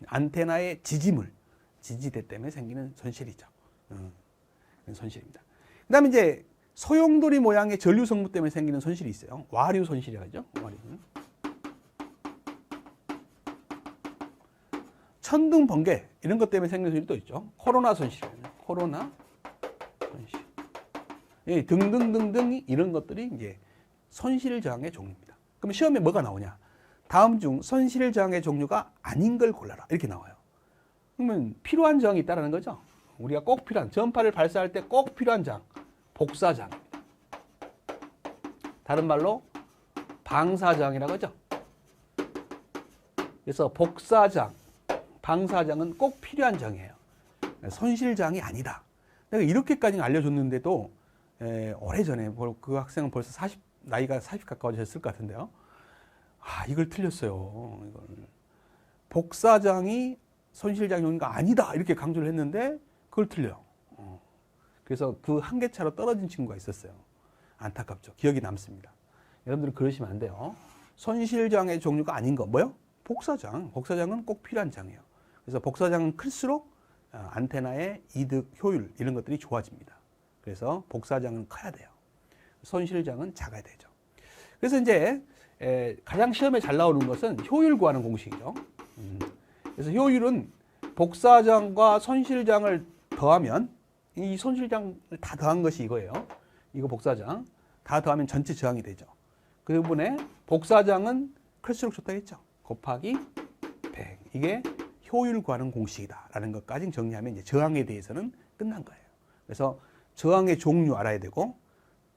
안테나의 지지물, 지지대 때문에 생기는 손실이죠. 손실입니다. 그 다음에 이제 소용돌이 모양의 전류 성분 때문에 생기는 손실이 있어요. 와류 손실이라고 하죠. 와류. 천둥, 번개 이런 것 때문에 생기는 손실도 있죠. 코로나 손실, 코로나 손실. 등등등등 이런 것들이 이제 손실저항의 종류입니다. 그럼 시험에 뭐가 나오냐? 다음 중 손실저항의 종류가 아닌 걸 골라라. 이렇게 나와요. 그러면 필요한 저항이 있다는 거죠. 우리가 꼭 필요한, 전파를 발사할 때 꼭 필요한 저항, 복사저항입니다. 다른 말로 방사저항이라고 하죠. 그래서 복사저항, 방사저항은 꼭 필요한 저항이에요. 손실저항이 아니다. 내가 이렇게까지 알려줬는데도 오래전에 그 학생은 벌써 나이가 40 가까워졌을 것 같은데요. 이걸 틀렸어요. 이걸. 복사저항이 손실작용인가 아니다 이렇게 강조를 했는데 그걸 틀려. 그래서 그 한계차로 떨어진 친구가 있었어요. 안타깝죠. 기억이 남습니다. 여러분들은 그러시면 안 돼요. 손실저항의 종류가 아닌 거 뭐요? 복사저항. 복사저항은 꼭 필요한 저항이에요. 그래서 복사저항은 클수록 안테나의 이득, 효율 이런 것들이 좋아집니다. 그래서 복사저항은 커야 돼요. 손실저항은 작아야 되죠. 그래서 이제 가장 시험에 잘 나오는 것은 효율 구하는 공식이죠. 그래서 효율은 복사저항과 손실저항을 더하면 이 손실저항을 다 더한 것이 이거예요. 이거 복사저항 다 더하면 전체 저항이 되죠. 그 부분에 복사저항은 클수록 좋다 했죠. 곱하기 100. 이게 효율 구하는 공식이다라는 것까지 정리하면 이제 저항에 대해서는 끝난 거예요. 그래서 저항의 종류 알아야 되고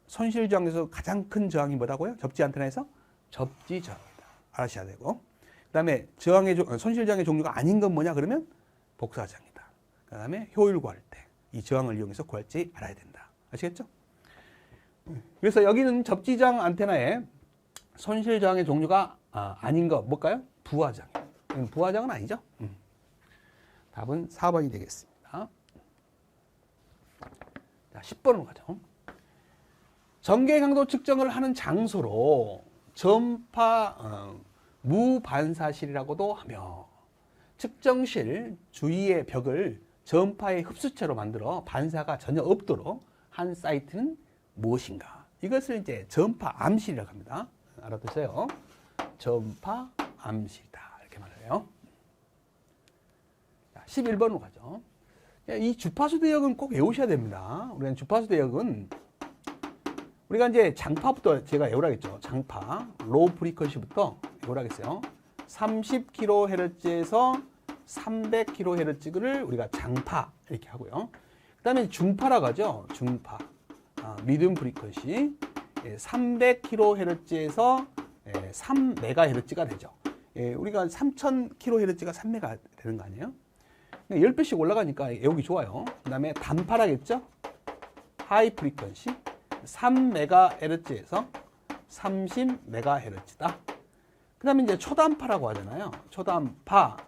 손실저항에서 가장 큰 저항이 뭐라고요? 접지 안테나에서 접지 저항이다. 알아셔야 되고 그다음에 손실저항의 종류가 아닌 건 뭐냐 그러면 복사저항이다. 그다음에 효율 구할 때 이 저항을 이용해서 구할지 알아야 된다. 아시겠죠? 그래서 여기는 접지저항 안테나에 손실저항의 종류가 아닌 거 뭘까요? 부하저항. 부하저항은 아니죠? 답은 4번이 되겠습니다. 자, 10번으로 가죠. 전개 강도 측정을 하는 장소로 전파 무반사실이라고도 하며 측정실 주위의 벽을 전파의 흡수체로 만들어 반사가 전혀 없도록 한 사이트는 무엇인가? 이것을 이제 전파 암실이라고 합니다. 알아두세요. 전파 암실이다. 이렇게 말해요. 11번으로 가죠. 이 주파수 대역은 꼭 외우셔야 됩니다. 우리는 주파수 대역은 우리가 이제 장파부터 제가 외우라겠죠. 장파, 로우 프리퀀시부터 외우라겠어요. 30kHz에서 300kHz를 우리가 장파 이렇게 하고요. 그 다음에 중파라고 하죠. 중파, 미디움 프리퀀시 300kHz에서 3MHz가 되죠. 우리가 3000kHz가 3메가 되는 거 아니에요? 10배씩 올라가니까 외우기 좋아요. 그 다음에 단파라겠죠? 하이 프리퀀시 3MHz에서 30MHz다. 그 다음에 이제 초단파라고 하잖아요. 초단파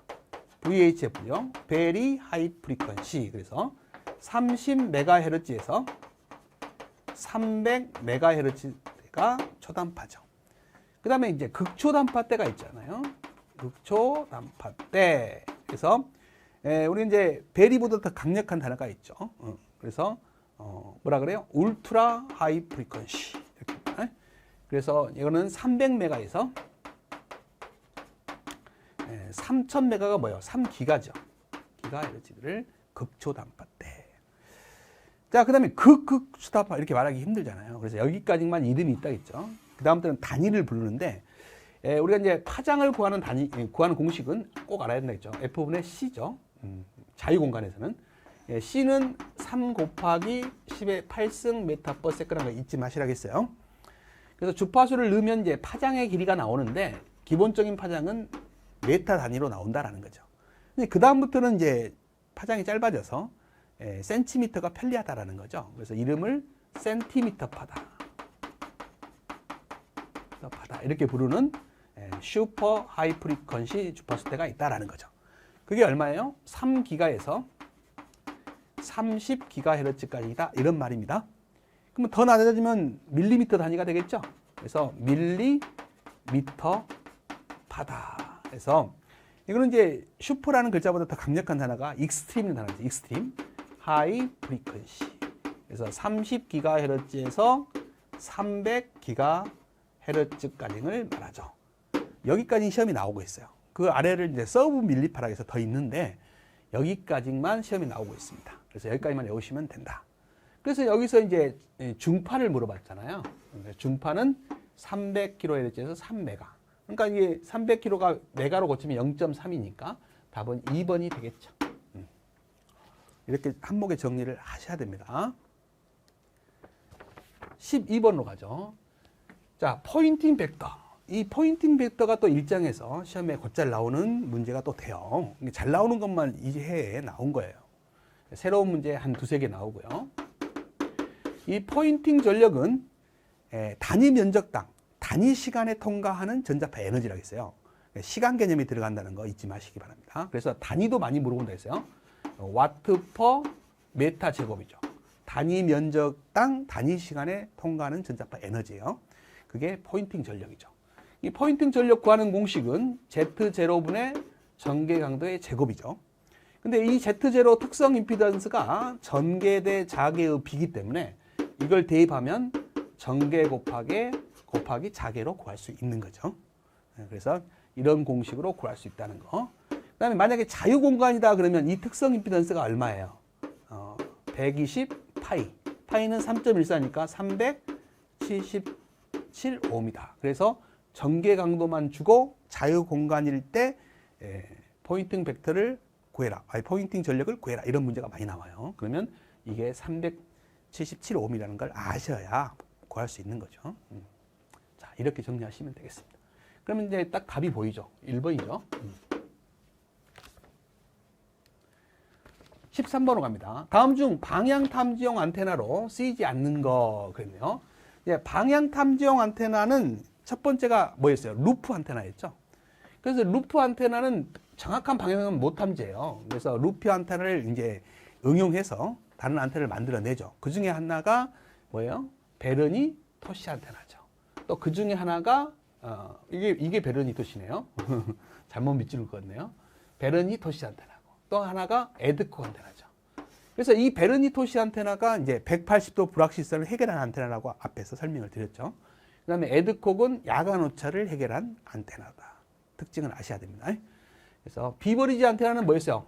VHF요. Very High Frequency. 그래서 30MHz에서 300MHz가 초단파죠. 그 다음에 이제 극초단파 때가 있잖아요. 극초단파 때. 그래서 우리 이제 베리보다 더 강력한 단어가 있죠. 그래서 뭐라 그래요? 울트라 하이 프리퀀시. 이렇게. 그래서 이거는 300메가에서 3000메가가 뭐예요? 3기가죠. 기가헤르츠를 극초단파 때. 자, 그 다음에 극초단파 이렇게 말하기 힘들잖아요. 그래서 여기까지만 이름이 있다겠죠. 그 다음부터는 단위를 부르는데 우리가 이제 파장을 구하는 구하는 공식은 꼭 알아야 된다겠죠. F분의 C죠. 자유공간에서는 C는 3 곱하기 10의 8승 메타/세컨드라는 거 잊지 마시라겠어요. 그래서 주파수를 넣으면 이제 파장의 길이가 나오는데 기본적인 파장은 메타 단위로 나온다라는 거죠. 근데 그 다음부터는 이제 파장이 짧아져서 센티미터가 편리하다라는 거죠. 그래서 이름을 센티미터 파다 이렇게 부르는 슈퍼 하이 프리퀀시 주파수 대가 있다라는 거죠. 그게 얼마예요? 3기가에서 30GHz까지다 이런 말입니다. 그러면 더 낮아지면 밀리미터 단위가 되겠죠. 그래서 밀리미터 파다. 그래서 이거는 이제 슈퍼라는 글자보다 더 강력한 단어가 익스트림이라는 단어죠. 익스트림 하이 프리퀀시. 그래서 30GHz에서 300GHz까지를 말하죠. 여기까지 시험이 나오고 있어요. 그 아래를 이제 서브 밀리파라고 해서 더 있는데 여기까지만 시험이 나오고 있습니다. 그래서 여기까지만 외우시면 된다. 그래서 여기서 이제 중파를 물어봤잖아요. 중파는 300kHz에서 3메가. 그러니까 이게 300kH가 메가로 고치면 0.3이니까 답은 2번이 되겠죠. 이렇게 한목에 정리를 하셔야 됩니다. 12번으로 가죠. 자, 포인팅 벡터. 이 포인팅 벡터가 또 일장에서 시험에 곧잘 나오는 문제가 또 돼요. 잘 나오는 것만 이 해에 나온 거예요. 새로운 문제 한 두세 개 나오고요. 이 포인팅 전력은 단위 면적당, 단위 시간에 통과하는 전자파 에너지라고 했어요. 시간 개념이 들어간다는 거 잊지 마시기 바랍니다. 그래서 단위도 많이 물어본다 했어요. 와트 퍼 메타 제곱이죠. 단위 면적당 단위 시간에 통과하는 전자파 에너지예요. 그게 포인팅 전력이죠. 이 포인팅 전력 구하는 공식은 Z0분의 전개 강도의 제곱이죠. 근데 이 Z0 특성 임피던스가 전개 대 자개의 비기 때문에 이걸 대입하면 전개 곱하기 자개로 구할 수 있는 거죠. 그래서 이런 공식으로 구할 수 있다는 거. 그 다음에 만약에 자유공간이다 그러면 이 특성 임피던스가 얼마예요? 120 파이. 파이는 3.14니까 377ohm이다. 그래서 전개 강도만 주고 자유공간일 때 포인팅 벡터를 구해라. 아니, 포인팅 전력을 구해라. 이런 문제가 많이 나와요. 그러면 이게 377ohm이라는 걸 아셔야 구할 수 있는 거죠. 자, 이렇게 정리하시면 되겠습니다. 그러면 이제 딱 답이 보이죠. 1번이죠. 13번으로 갑니다. 다음 중 방향 탐지용 안테나로 쓰이지 않는 거 그랬네요. 방향 탐지용 안테나는 첫 번째가 뭐였어요? 루프 안테나였죠. 그래서 루프 안테나는 정확한 방향은 못 탐지해요. 그래서 루프 안테나를 이제 응용해서 다른 안테나를 만들어내죠. 그 중에 하나가 뭐예요? 베르니 토시 안테나죠. 또 그 중에 하나가 이게 베르니 토시네요. 잘못 밑줄을 그었네요. 베르니 토시 안테나고 또 하나가 에드콕 안테나죠. 그래서 이 베르니 토시 안테나가 이제 180도 불확실성을 해결한 안테나라고 앞에서 설명을 드렸죠. 그다음에 에드콕은 야간 오차를 해결한 안테나다. 특징을 아셔야 됩니다. 그래서 비버리지 안테나는 뭐였어요?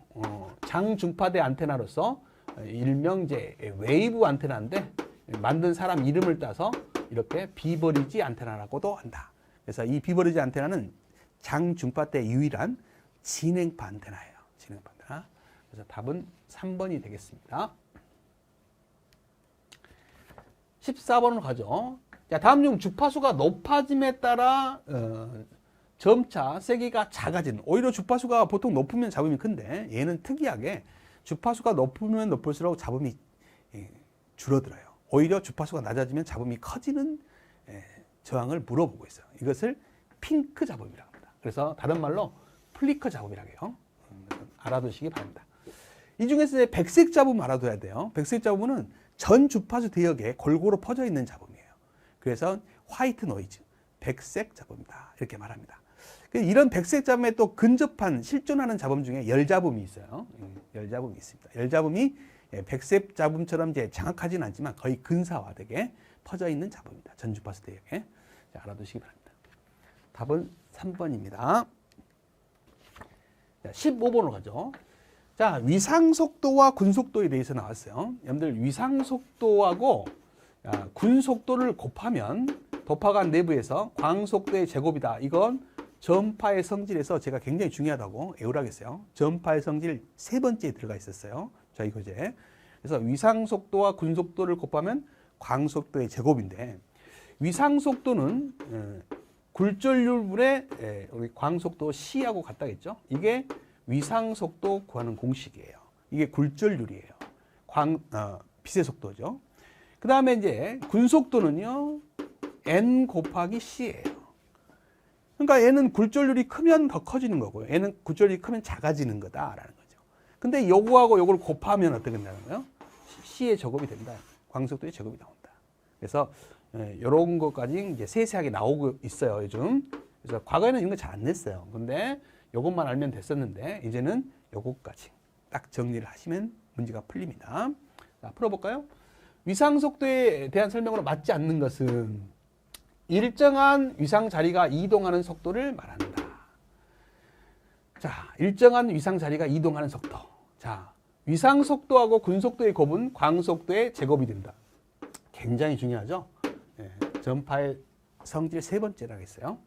장중파대 안테나로서 일명 이제 웨이브 안테나인데 만든 사람 이름을 따서 이렇게 비버리지 안테나라고도 한다. 그래서 이 비버리지 안테나는 장중파 때 유일한 진행파 안테나예요. 진행파 안테나. 그래서 답은 3번이 되겠습니다. 14번으로 가죠. 자, 다음 중 주파수가 높아짐에 따라 점차 세기가 작아지는. 오히려 주파수가 보통 높으면 잡음이 큰데 얘는 특이하게 주파수가 높으면 높을수록 잡음이 줄어들어요. 오히려 주파수가 낮아지면 잡음이 커지는 저항을 물어보고 있어요. 이것을 핑크 잡음이라고 합니다. 그래서 다른 말로 플리커 잡음이라고 해요. 알아두시기 바랍니다. 이 중에서 백색 잡음 알아둬야 돼요. 백색 잡음은 전 주파수 대역에 골고루 퍼져 있는 잡음이에요. 그래서 화이트 노이즈, 백색 잡음이다. 이렇게 말합니다. 이런 백색 잡음에 또 근접한 실존하는 잡음 중에 열잡음이 있어요. 열잡음이 있습니다. 열잡음이 백색 잡음처럼 이제 장악하지는 않지만 거의 근사화되게 퍼져 있는 잡음입니다. 전 주파수 대역에. 자, 알아두시기 바랍니다. 답은 3번입니다. 자, 15번으로 가죠. 자, 위상속도와 군속도에 대해서 나왔어요. 여러분들 위상속도하고 군속도를 곱하면 도파관 내부에서 광속도의 제곱이다. 이건 전파의 성질에서 제가 굉장히 중요하다고 애우라겠어요. 전파의 성질 세 번째에 들어가 있었어요. 저희 교재. 그래서 위상속도와 군속도를 곱하면 광속도의 제곱인데 위상속도는 굴절률분의 우리 광속도 C하고 같다겠죠. 이게 위상속도 구하는 공식이에요. 이게 굴절률이에요. 빛의 속도죠. 그 다음에 이제 군속도는요, N 곱하기 C예요. 그러니까 N은 굴절률이 크면 더 커지는 거고요. N은 굴절률이 크면 작아지는 거다라는 거죠. 근데 요거하고 요걸 곱하면 어떻게 된다는 거예요? C의 제곱이 된다. 광속도의 제곱이 나온다. 그래서 이런 것까지 이제 세세하게 나오고 있어요, 요즘. 그래서 과거에는 이런 거 잘 안 냈어요. 근데 요것만 알면 됐었는데 이제는 요것까지 딱 정리를 하시면 문제가 풀립니다. 자, 풀어볼까요? 위상속도에 대한 설명으로 맞지 않는 것은 일정한 위상 자리가 이동하는 속도를 말한다. 자, 일정한 위상 자리가 이동하는 속도. 자, 위상 속도하고 군속도의 곱은 광속도의 제곱이 된다. 굉장히 중요하죠. 전파의 성질 세 번째라고 했어요.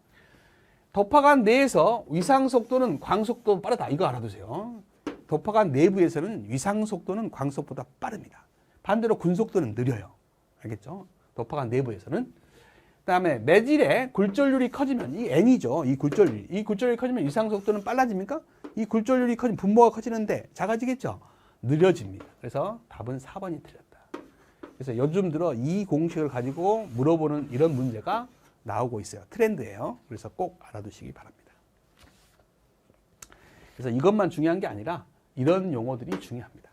도파간 내에서 위상 속도는 광속도 빠르다. 이거 알아두세요. 도파간 내부에서는 위상 속도는 광속보다 빠릅니다. 반대로 군속도는 느려요. 알겠죠? 도파간 내부에서는. 그다음에 매질의 굴절률이 커지면 이 N이죠. 이 굴절률이 커지면 위상 속도는 빨라집니까? 이 굴절률이 커지면 분모가 커지는데 작아지겠죠? 느려집니다. 그래서 답은 4번이 틀렸다. 그래서 요즘 들어 이 공식을 가지고 물어보는 이런 문제가 나오고 있어요. 트렌드예요. 그래서 꼭 알아두시기 바랍니다. 그래서 이것만 중요한 게 아니라 이런 용어들이 중요합니다.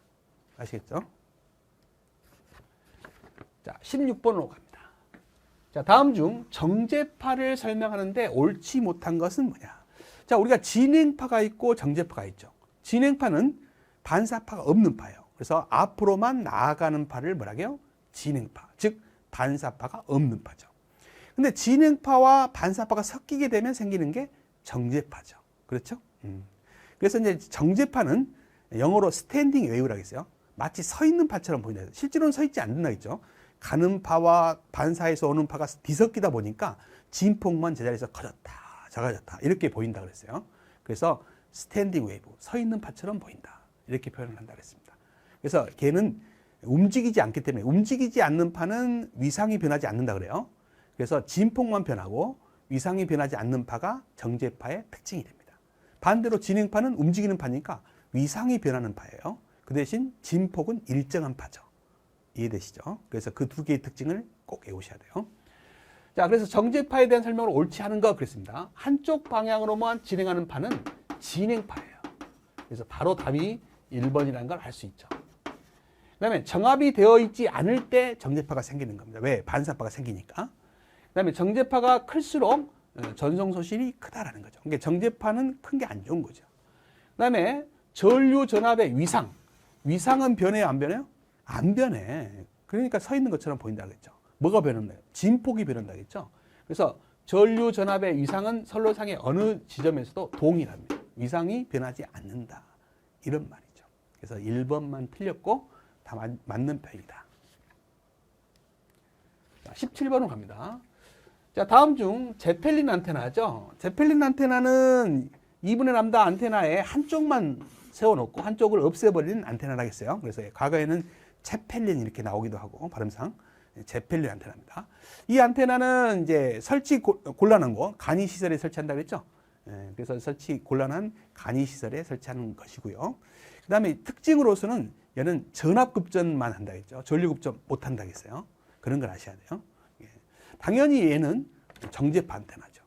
아시겠죠? 자, 16번으로 갑니다. 자, 다음 중 정제파를 설명하는데 옳지 못한 것은 뭐냐? 자, 우리가 진행파가 있고 정제파가 있죠. 진행파는 반사파가 없는 파예요. 그래서 앞으로만 나아가는 파를 뭐라고요? 진행파, 즉 반사파가 없는 파죠. 근데 진행파와 반사파가 섞이게 되면 생기는 게 정제파죠. 그렇죠? 그래서 이제 정제파는 영어로 스탠딩 웨이브라고 했어요. 마치 서 있는 파처럼 보인다. 실제로는 서 있지 않는다 했죠. 가는 파와 반사에서 오는 파가 뒤섞이다 보니까 진폭만 제자리에서 커졌다, 작아졌다 이렇게 보인다 그랬어요. 그래서 스탠딩 웨이브, 서 있는 파처럼 보인다 이렇게 표현을 한다 그랬습니다. 그래서 걔는 움직이지 않기 때문에 움직이지 않는 파는 위상이 변하지 않는다 그래요. 그래서 진폭만 변하고 위상이 변하지 않는 파가 정제파의 특징이 됩니다. 반대로 진행파는 움직이는 파니까 위상이 변하는 파예요. 그 대신 진폭은 일정한 파죠. 이해되시죠? 그래서 그 두 개의 특징을 꼭 외우셔야 돼요. 자, 그래서 정제파에 대한 설명을 옳지 않은 거 그랬습니다. 한쪽 방향으로만 진행하는 파는 진행파예요. 그래서 바로 답이 1번이라는 걸 알 수 있죠. 그 다음에 정합이 되어 있지 않을 때 정제파가 생기는 겁니다. 왜? 반사파가 생기니까. 그 다음에 정제파가 클수록 전송소실이 크다라는 거죠. 그러니까 정제파는 큰 게 안 좋은 거죠. 그 다음에 전류 전압의 위상. 위상은 변해요? 안 변해요? 안 변해. 그러니까 서 있는 것처럼 보인다겠죠. 뭐가 변한다요? 진폭이 변한다겠죠. 그래서 전류 전압의 위상은 선로상의 어느 지점에서도 동일합니다. 위상이 변하지 않는다. 이런 말이죠. 그래서 1번만 틀렸고 다 맞는 편이다. 17번으로 갑니다. 자, 다음 중 제펠린 안테나죠. 제펠린 안테나는 2분의 람다 안테나에 한쪽만 세워놓고 한쪽을 없애버리는 안테나라겠어요. 그래서 과거에는 체펠린 이렇게 나오기도 하고 발음상 제펠린 안테나입니다. 이 안테나는 이제 설치 곤란한 거 간이 시설에 설치한다고 했죠. 그래서 설치 곤란한 간이 시설에 설치하는 것이고요. 그 다음에 특징으로서는 얘는 전압급전만 한다 했죠. 전류급전 못 한다 했어요. 그런 걸 아셔야 돼요. 당연히 얘는 정제파 안테나죠.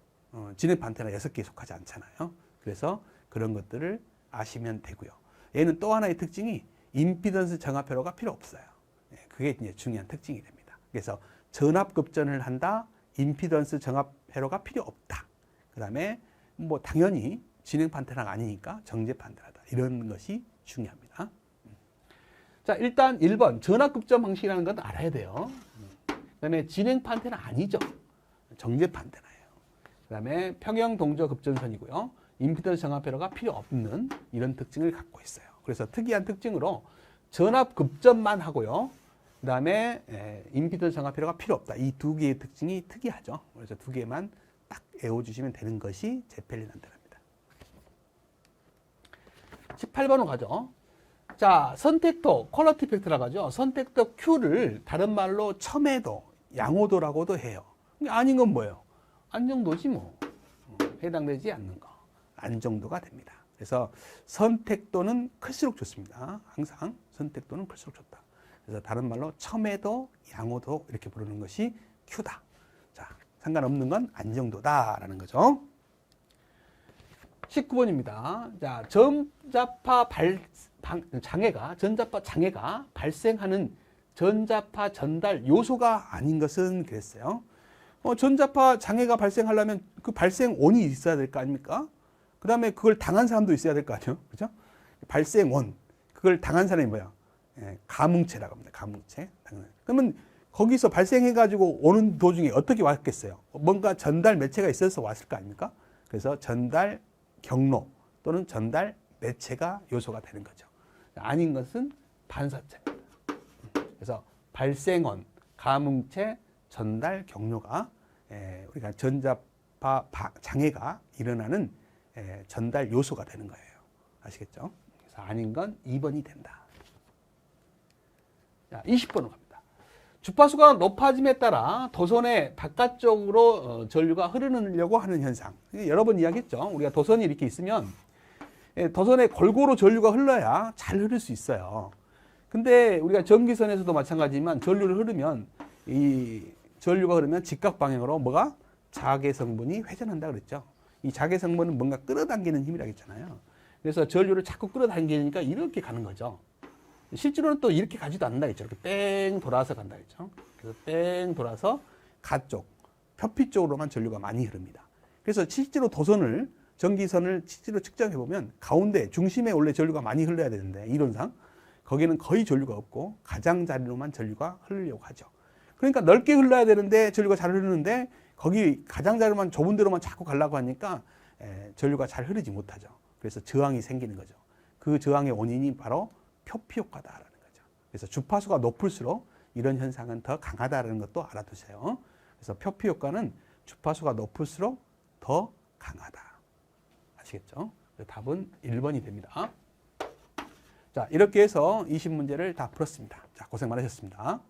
진행파 안테나 6개에 속하지 않잖아요. 그래서 그런 것들을 아시면 되고요. 얘는 또 하나의 특징이 임피던스 정합회로가 필요 없어요. 그게 이제 중요한 특징이 됩니다. 그래서 전압급전을 한다, 임피던스 정합회로가 필요 없다. 그 다음에 뭐 당연히 진행파 안테나가 아니니까 정제파 안테나다. 이런 것이 중요합니다. 자, 일단 1번 전압급전 방식이라는 건 알아야 돼요. 그 다음에 진행파 안테나 아니죠. 정제파 안테나예요. 그 다음에 평형 동저 급전선이고요. 임피던스 정합회로가 필요 없는 이런 특징을 갖고 있어요. 그래서 특이한 특징으로 전압 급전만 하고요. 그 다음에 임피던스 정합회로가 필요 없다. 이 두 개의 특징이 특이하죠. 그래서 두 개만 딱 외워주시면 되는 것이 제펠린 안테나입니다. 18번으로 가죠. 자, 선택도, 퀄러티 팩터라고 하죠. 선택도 Q를 다른 말로 첨해도, 양호도라고도 해요. 아닌 건 뭐예요? 안정도지 뭐. 해당되지 않는 거. 안정도가 됩니다. 그래서 선택도는 클수록 좋습니다. 항상 선택도는 클수록 좋다. 그래서 다른 말로 첨해도, 양호도 이렇게 부르는 것이 Q다. 자, 상관없는 건 안정도다라는 거죠. 19번입니다. 자, 전자파 장애가 발생하는 전자파 전달 요소가 아닌 것은 그랬어요. 전자파 장애가 발생하려면 그 발생원이 있어야 될 거 아닙니까? 그 다음에 그걸 당한 사람도 있어야 될 거 아니에요? 그죠? 발생원. 그걸 당한 사람이 뭐야? 가뭉체라고 합니다. 가뭉체. 그러면 거기서 발생해가지고 오는 도중에 어떻게 왔겠어요? 뭔가 전달 매체가 있어서 왔을 거 아닙니까? 그래서 전달 경로 또는 전달 매체가 요소가 되는 거죠. 아닌 것은 반사체입니다. 그래서 발생원, 가뭉체, 전달 경로가 우리가 전자파 장애가 일어나는 전달 요소가 되는 거예요. 아시겠죠? 그래서 아닌 건 2번이 된다. 자, 20번으로 갑니다. 주파수가 높아짐에 따라 도선의 바깥쪽으로 전류가 흐르려고 하는 현상. 여러 번 이야기했죠. 우리가 도선이 이렇게 있으면 도선에 골고루 전류가 흘러야 잘 흐를 수 있어요. 근데 우리가 전기선에서도 마찬가지지만 전류를 흐르면 이 전류가 흐르면 직각 방향으로 뭐가 자개 성분이 회전한다 그랬죠. 이 자개 성분은 뭔가 끌어당기는 힘이라고 했잖아요. 그래서 전류를 자꾸 끌어당기니까 이렇게 가는 거죠. 실제로는 또 이렇게 가지도 않는다 했죠. 이렇게 뺑 돌아서 간다 했죠. 그래서 뺑 돌아서 가쪽, 표피 쪽으로만 전류가 많이 흐릅니다. 그래서 실제로 도선을 전기선을 실제로 측정해 보면 가운데 중심에 원래 전류가 많이 흘러야 되는데 이론상 거기는 거의 전류가 없고 가장자리로만 전류가 흐르려고 하죠. 그러니까 넓게 흘러야 되는데 전류가 잘 흐르는데 거기 가장자리로만 좁은 데로만 자꾸 가려고 하니까 전류가 잘 흐르지 못하죠. 그래서 저항이 생기는 거죠. 그 저항의 원인이 바로 표피 효과다라는 거죠. 그래서 주파수가 높을수록 이런 현상은 더 강하다라는 것도 알아두세요. 그래서 표피 효과는 주파수가 높을수록 더 강하다. 아시겠죠? 답은 1번이 됩니다. 자, 이렇게 해서 20문제를 다 풀었습니다. 자, 고생 많으셨습니다.